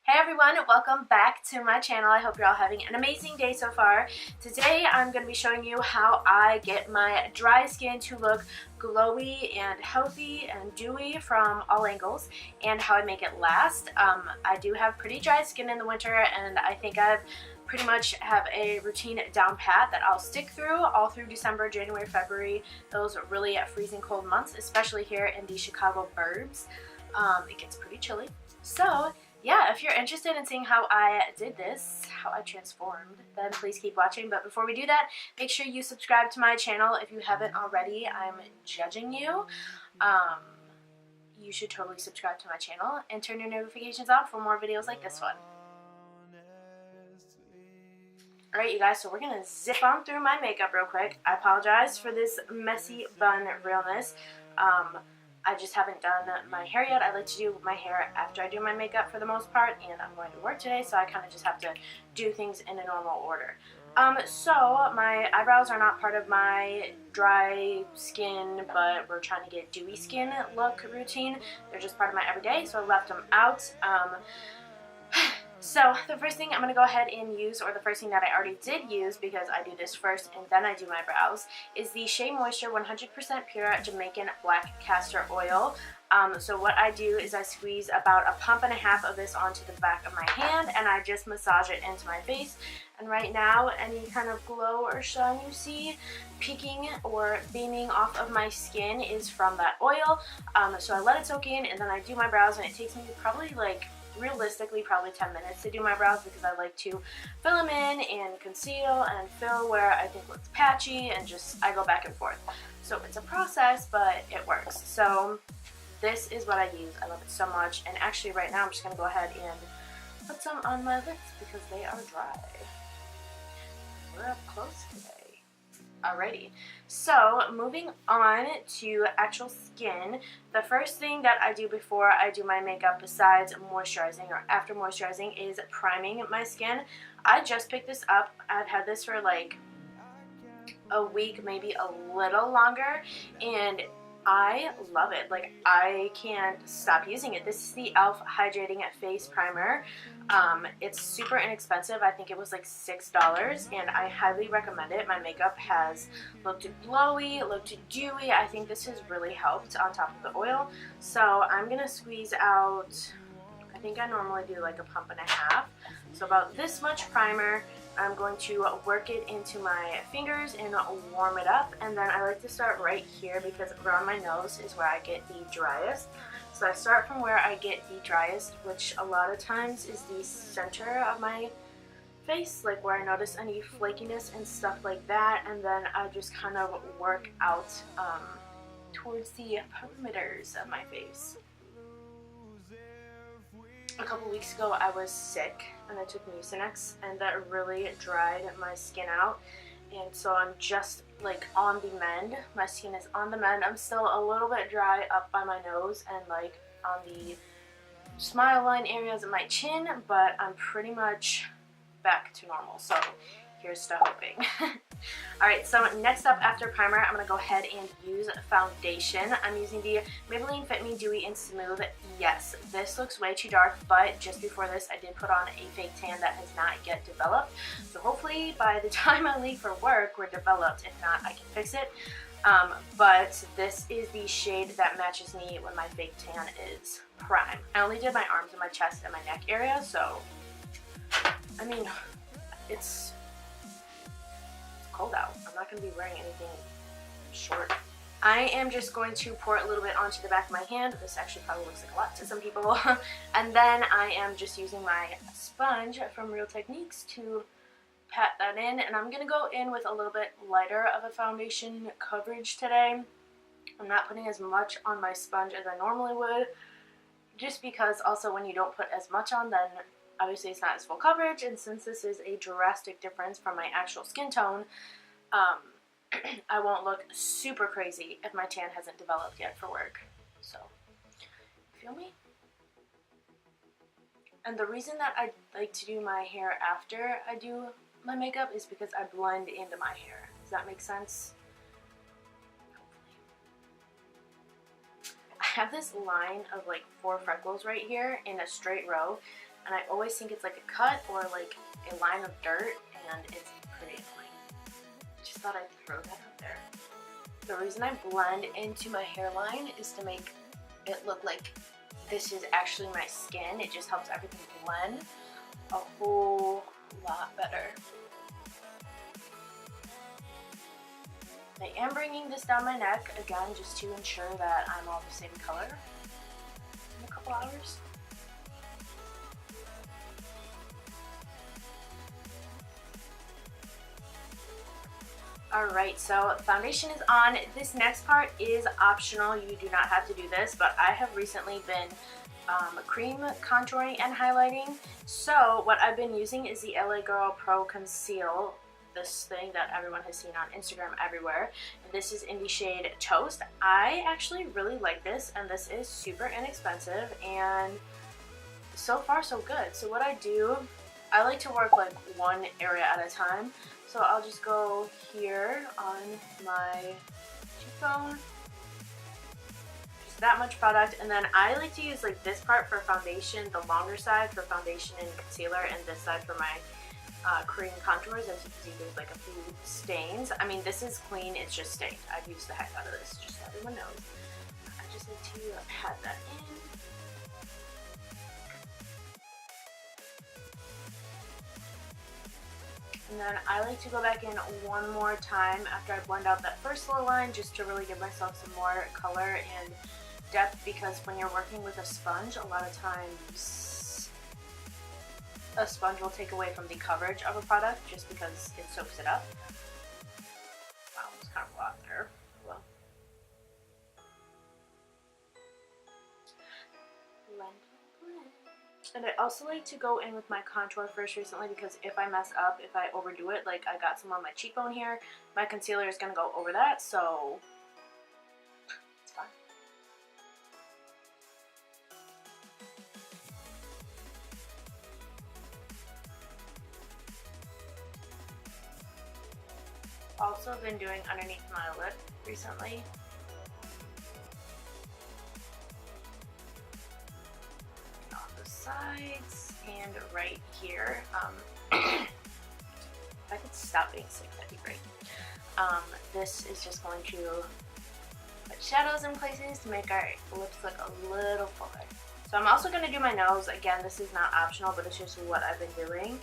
Hey everyone, welcome back to my channel. I hope you're all having an amazing day so far. Today I'm going to be showing you how I get my dry skin to look glowy and healthy and dewy from all angles, and how I make it last. I do have pretty dry skin in the winter, and I think I've pretty much have a routine down pat that I'll stick through all through December, January, February, those really freezing cold months, especially here in the Chicago burbs. It gets pretty chilly. So yeah, if you're interested in seeing how I did this, how I transformed, then please keep watching. But before we do that, make sure you subscribe to my channel if you haven't already. I'm judging you. You should totally subscribe to my channel and turn your notifications on for more videos like this one. Alright you guys, so we're going to zip on through my makeup real quick. I apologize for this messy bun realness. I just haven't done my hair yet. I like to do my hair after I do my makeup for the most part, and I'm going to work today, so I kind of just have to do things in a normal order. So my eyebrows are not part of my dry skin, but we're trying to get dewy skin look routine. They're just part of my everyday, so I left them out. So the first thing I'm going to go ahead and use, or the first thing that I already did use because I do this first and then I do my brows, is the Shea Moisture 100% Pure Jamaican Black Castor Oil. So what I do is I squeeze about a pump and a half of this onto the back of my hand, and I just massage it into my face. And right now, any kind of glow or shine you see peeking or beaming off of my skin is from that oil. So I let it soak in, and then I do my brows, and it takes me probably realistically probably 10 minutes to do my brows, because I like to fill them in and conceal and fill where I think looks patchy, and just I go back and forth. So it's a process, but it works. So this is what I use. I love it so much. And actually right now I'm just going to go ahead and put some on my lips because they are dry. We're up close today. Alrighty, so moving on to actual skin, the first thing that I do before I do my makeup, besides moisturizing or after moisturizing, is priming my skin. I just picked this up. I've had this for like a week, maybe a little longer, and I love it. Like, I can't stop using it. This is the e.l.f. Hydrating Face Primer. It's super inexpensive. I think it was like $6, and I highly recommend it. My makeup has looked glowy, looked dewy. I think this has really helped on top of the oil. So I'm going to squeeze out, I think I normally do like a pump and a half. So about this much primer. I'm going to work it into my fingers and warm it up, and then I like to start right here because around my nose is where I get the driest. So I start from where I get the driest, which a lot of times is the center of my face, like where I notice any flakiness and stuff like that, and then I just kind of work out towards the perimeters of my face. A couple weeks ago I was sick and I took Mucinex, and that really dried my skin out, and so I'm just like on the mend. My skin is on the mend. I'm still a little bit dry up by my nose and like on the smile line areas of my chin, but I'm pretty much back to normal, so here's to hoping. Alright, so next up after primer, I'm going to go ahead and use foundation. I'm using the Maybelline Fit Me Dewy and Smooth. Yes, this looks way too dark, but just before this I did put on a fake tan that has not yet developed. So hopefully by the time I leave for work we're developed. If not, I can fix it. But this is the shade that matches me when my fake tan is prime. I only did my arms and my chest and my neck area, so I mean, it's cold out. I'm not going to be wearing anything short. I am just going to pour a little bit onto the back of my hand. This actually probably looks like a lot to some people. And then I am just using my sponge from Real Techniques to pat that in. And I'm going to go in with a little bit lighter of a foundation coverage today. I'm not putting as much on my sponge as I normally would, just because also when you don't put as much on, then obviously it's not as full coverage, and since this is a drastic difference from my actual skin tone, I won't look super crazy if my tan hasn't developed yet for work. So, feel me? And the reason that I like to do my hair after I do my makeup is because I blend into my hair. Does that make sense? I have this line of like 4 freckles right here in a straight row, and I always think it's like a cut or like a line of dirt, and it's pretty annoying. Just thought I'd throw that out there. The reason I blend into my hairline is to make it look like this is actually my skin. It just helps everything blend a whole lot better. I am bringing this down my neck, again, just to ensure that I'm all the same color in a couple hours. Alright, so foundation is on. This next part is optional. You do not have to do this, but I have recently been cream contouring and highlighting. So what I've been using is the LA Girl Pro Conceal, this thing that everyone has seen on Instagram everywhere. And this is in the shade Toast. I actually really like this, and this is super inexpensive, and so far so good. So what I do, I like to work like one area at a time. So I'll just go here on my cheekbone, just that much product, and then I like to use like this part for foundation, the longer side for foundation and concealer, and this side for my cream contours. As you can see, there's like a few stains. I mean, this is clean, it's just stained. I've used the heck out of this, just so everyone knows. I just need to pat that in. And then I like to go back in one more time after I blend out that first little line, just to really give myself some more color and depth, because when you're working with a sponge, a lot of times a sponge will take away from the coverage of a product just because it soaks it up. Wow, it's kind of a lot there. Well, blend. And I also like to go in with my contour first recently, because if I mess up, if I overdo it, like I got some on my cheekbone here, my concealer is going to go over that, so it's fine. Also been doing underneath my lip recently. Sides and right here. If I could stop being sick, that'd be great. This is just going to put shadows in places to make our lips look a little fuller. So I'm also going to do my nose. Again, this is not optional, but it's just what I've been doing.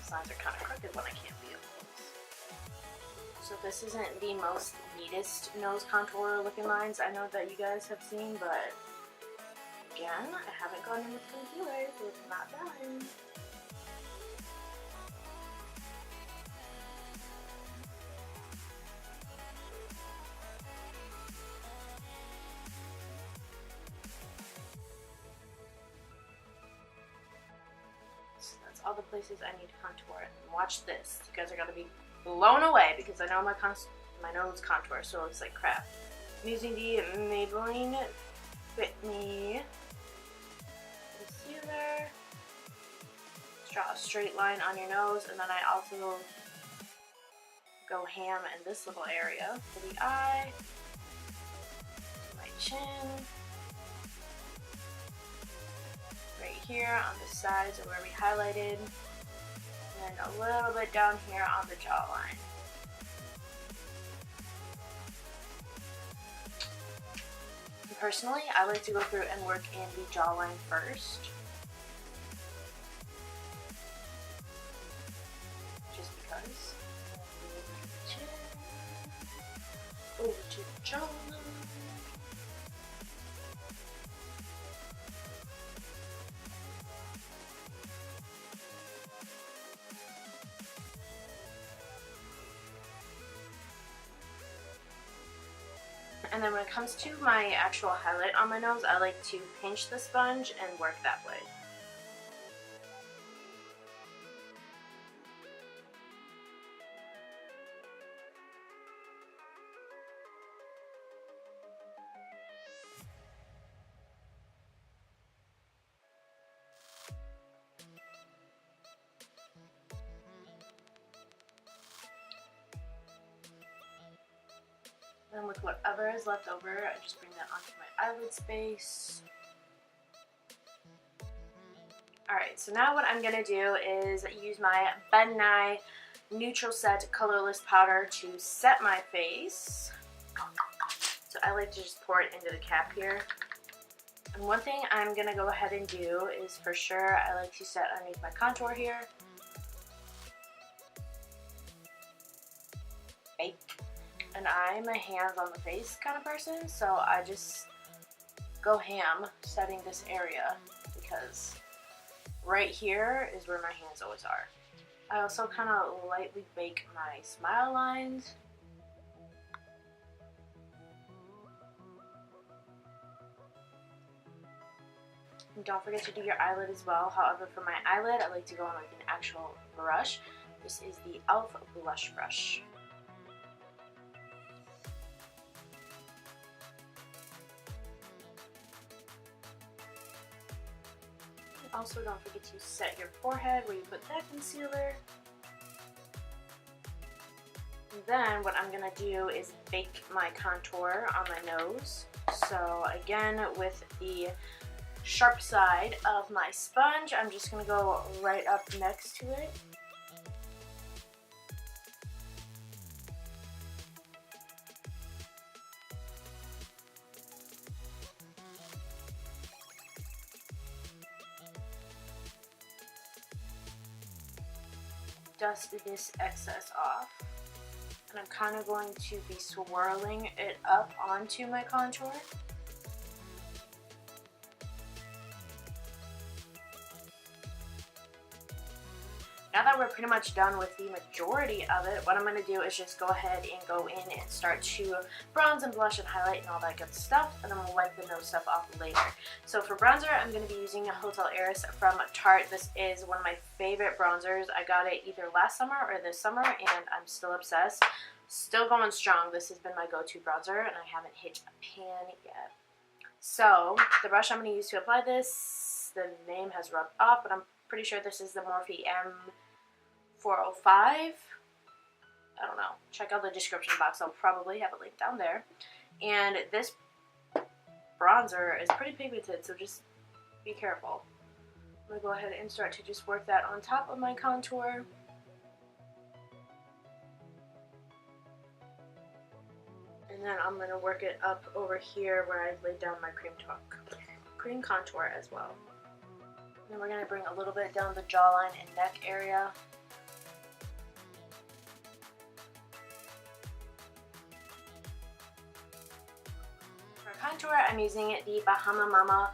Sides are kind of crooked when I can't be. So this isn't the most neatest nose contour looking lines I know that you guys have seen, but again, I haven't gone in with concealer, so it's not done. So that's all the places I need to contour it. And watch this. You guys are going to be blown away, because I know my nose contour, so it looks like crap. I'm using the Maybelline Fit Me concealer. Just draw a straight line on your nose, and then I also go ham in this little area for the eye, my chin, right here on the sides of where we highlighted, and a little bit down here on the jawline. Personally, I like to go through and work in the jawline first, just because. Over to the jawline. And then when it comes to my actual highlight on my nose, I like to pinch the sponge and work that way. Then with whatever is left over, I just bring that onto my eyelid space. Alright, so now what I'm going to do is use my Ben Nye Neutral Set Colorless Powder to set my face. So I like to just pour it into the cap here. And one thing I'm going to go ahead and do is, for sure, I like to set underneath my contour here. Bake. And I'm a hands on the face kind of person, so I just go ham setting this area because right here is where my hands always are. I also kind of lightly bake my smile lines. And don't forget to do your eyelid as well. However, for my eyelid, I like to go on like an actual brush. This is the e.l.f. blush brush. Also, don't forget to set your forehead where you put that concealer. And then what I'm going to do is bake my contour on my nose. So again, with the sharp side of my sponge, I'm just going to go right up next to it. Dust this excess off, and I'm kind of going to be swirling it up onto my contour. Now that we're pretty much done with the majority of it, what I'm going to do is just go ahead and go in and start to bronze and blush and highlight and all that good stuff, and then we'll wipe the nose stuff off later. So for bronzer, I'm going to be using Hotel Heiress from Tarte. This is one of my favorite bronzers. I got it either last summer or this summer, and I'm still obsessed. Still going strong. This has been my go-to bronzer, and I haven't hit a pan yet. So the brush I'm going to use to apply this, the name has rubbed off, but I'm pretty sure this is the Morphe M405. I don't know. Check out the description box. I'll probably have a link down there. And this bronzer is pretty pigmented, so just be careful. I'm going to go ahead and start to just work that on top of my contour. And then I'm going to work it up over here where I laid down my cream contour as well. Then we're going to bring a little bit down the jawline and neck area. For contour, I'm using the Bahama Mama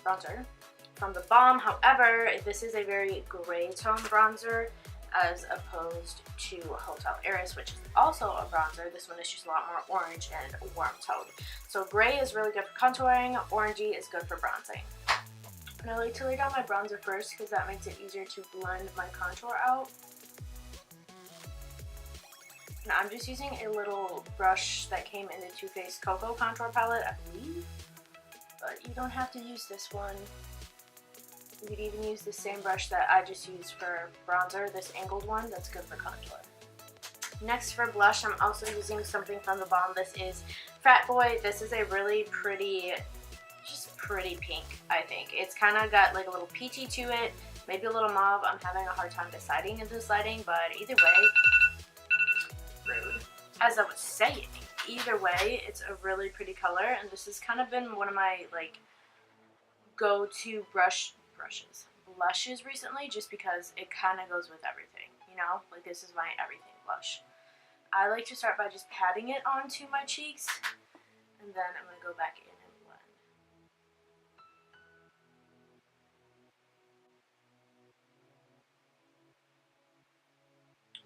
bronzer from the Balm. However, this is a very gray tone bronzer as opposed to Hotel Heiress, which is also a bronzer. This one is just a lot more orange and warm toned. So gray is really good for contouring, orangey is good for bronzing. And I like to lay down my bronzer first because that makes it easier to blend my contour out. And I'm just using a little brush that came in the Too Faced Cocoa Contour Palette, I believe. But you don't have to use this one. You could even use the same brush that I just used for bronzer, this angled one, that's good for contour. Next for blush, I'm also using something from the Balm. This is Frat Boy. This is a really pretty, just pretty pink, I think. It's kind of got like a little peachy to it, maybe a little mauve. I'm having a hard time deciding in this lighting, but either way, rude. As I was saying, either way, it's a really pretty color, and this has kind of been one of my like go-to blushes recently, just because it kind of goes with everything, you know? Like, this is my everything blush. I like to start by just patting it onto my cheeks, and then I'm going to go back in and blend.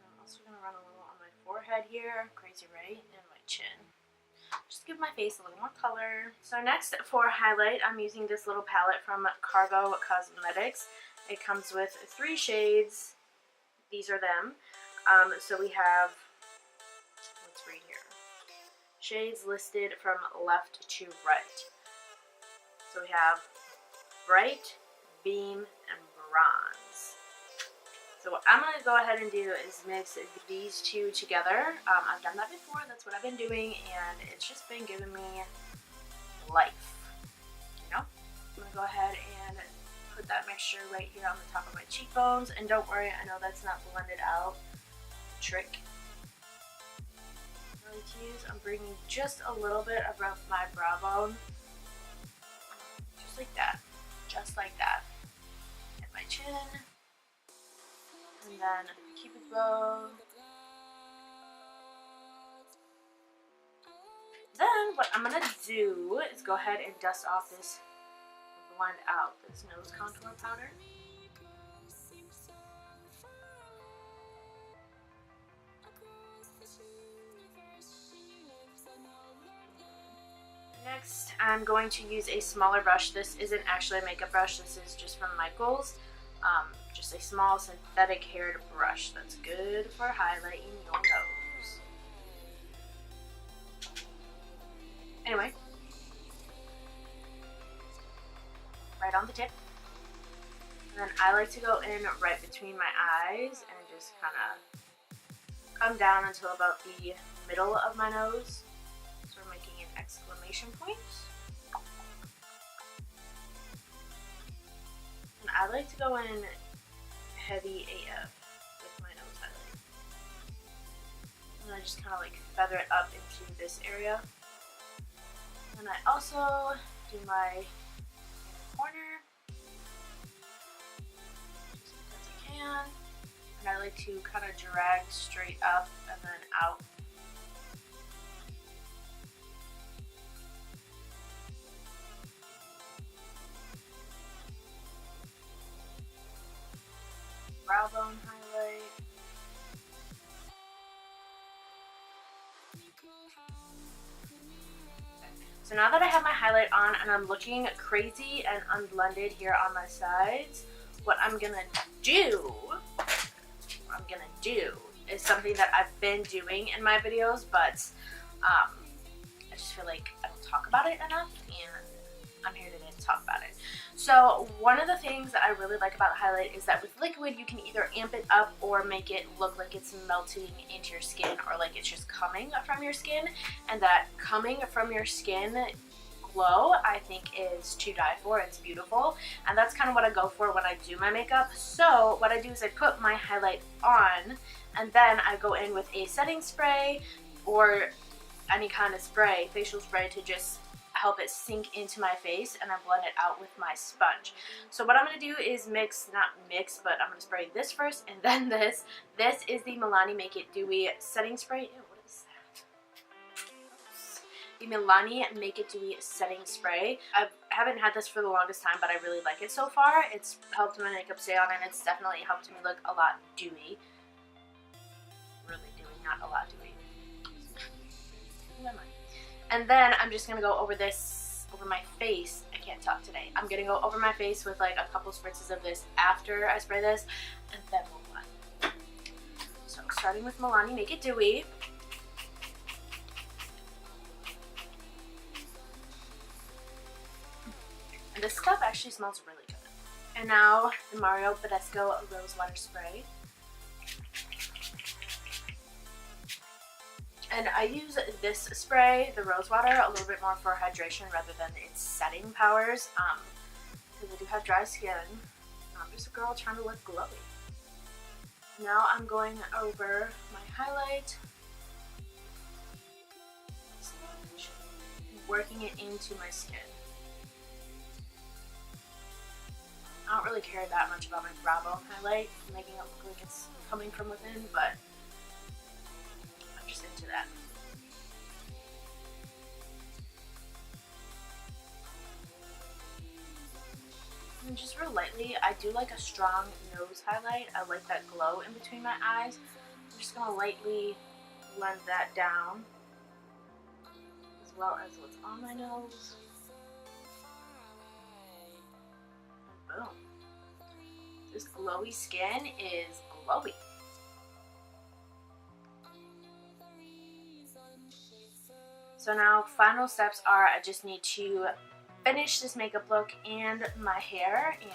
I'm also going to run a little on my forehead here, crazy right, and my chin. Just give my face a little more color. So next for highlight, I'm using this little palette from Cargo Cosmetics. It comes with 3 shades. These are them. So we have, let's read here, shades listed from left to right. So we have Bright, Beam, and Bronze. So what I'm going to go ahead and do is mix these two together. I've done that before, that's what I've been doing, and it's just been giving me life, you know? I'm going to go ahead and put that mixture right here on the top of my cheekbones, and don't worry, I know that's not blended out. Trick. I like to use, I'm bringing just a little bit around my brow bone, just like that, hit my chin, and then Cupid bow. Then what I'm gonna do is go ahead and dust off this, blend out this nose contour powder. Next, I'm going to use a smaller brush. This isn't actually a makeup brush, this is just from Michaels. Just a small synthetic haired brush that's good for highlighting your nose. Anyway, right on the tip. And then I like to go in right between my eyes and just kind of come down until about the middle of my nose. So we're making an exclamation point. And I like to go in heavy AF with my nose highlight. And I just kind of like feather it up into this area. And I also do my corner, just because I can. And I like to kind of drag straight up and then out. Brow bone highlight. So now that I have my highlight on and I'm looking crazy and unblended here on my sides, what I'm gonna do is something that I've been doing in my videos, but I just feel like I don't talk about it enough, and I'm here today to talk about it. So one of the things that I really like about the highlight is that with liquid you can either amp it up or make it look like it's melting into your skin, or like it's just coming from your skin, and that coming from your skin glow I think is to die for. It's beautiful, and that's kind of what I go for when I do my makeup. So what I do is I put my highlight on, and then I go in with a setting spray or any kind of spray, facial spray, to just help it sink into my face, and I blend it out with my sponge. So what I'm going to do is not mix, but I'm going to spray this first and then this. This is the Milani Make It Dewy setting spray. Ew, what is that? Oops. The Milani Make It Dewy setting spray. I haven't had this for the longest time, but I really like it so far. It's helped my makeup stay on, and it's definitely helped me look a lot dewy. Really dewy, not a lot dewy. Never mind. And then I'm just going to go over this, over my face. I can't talk today. I'm going to go over my face with like a couple spritzes of this after I spray this, and then we'll blend. So starting with Milani Make It Dewy. And this stuff actually smells really good. And now the Mario Badescu Rose Water Spray. And I use this spray, the rose water, a little bit more for hydration rather than its setting powers, because I do have dry skin. I'm just a girl trying to look glowy. Now I'm going over my highlight, working it into my skin. I don't really care that much about my brow bone highlight, making it look like it's coming from within, but into that. And just real lightly, I do like a strong nose highlight. I like that glow in between my eyes. I'm just going to lightly blend that down, as well as what's on my nose. And boom. This glowy skin is glowy. So now final steps are I just need to finish this makeup look and my hair, and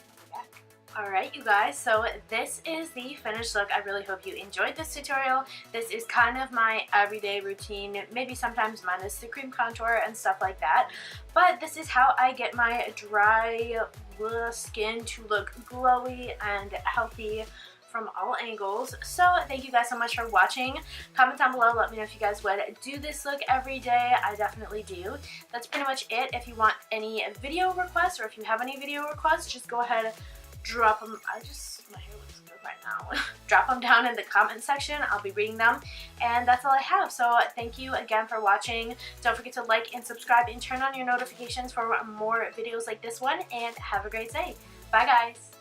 I'll be back. Alright you guys, so this is the finished look. I really hope you enjoyed this tutorial. This is kind of my everyday routine, maybe sometimes minus the cream contour and stuff like that. But this is how I get my dry skin to look glowy and healthy from all angles. So thank you guys so much for watching. Comment down below, let me know if you guys would do this look every day. I definitely do. That's pretty much it. If you want any video requests, or if you have any video requests, just go ahead, drop them. My hair looks good right now. Drop them down in the comment section. I'll be reading them. And that's all I have. So thank you again for watching. Don't forget to like and subscribe and turn on your notifications for more videos like this one. And have a great day. Bye guys.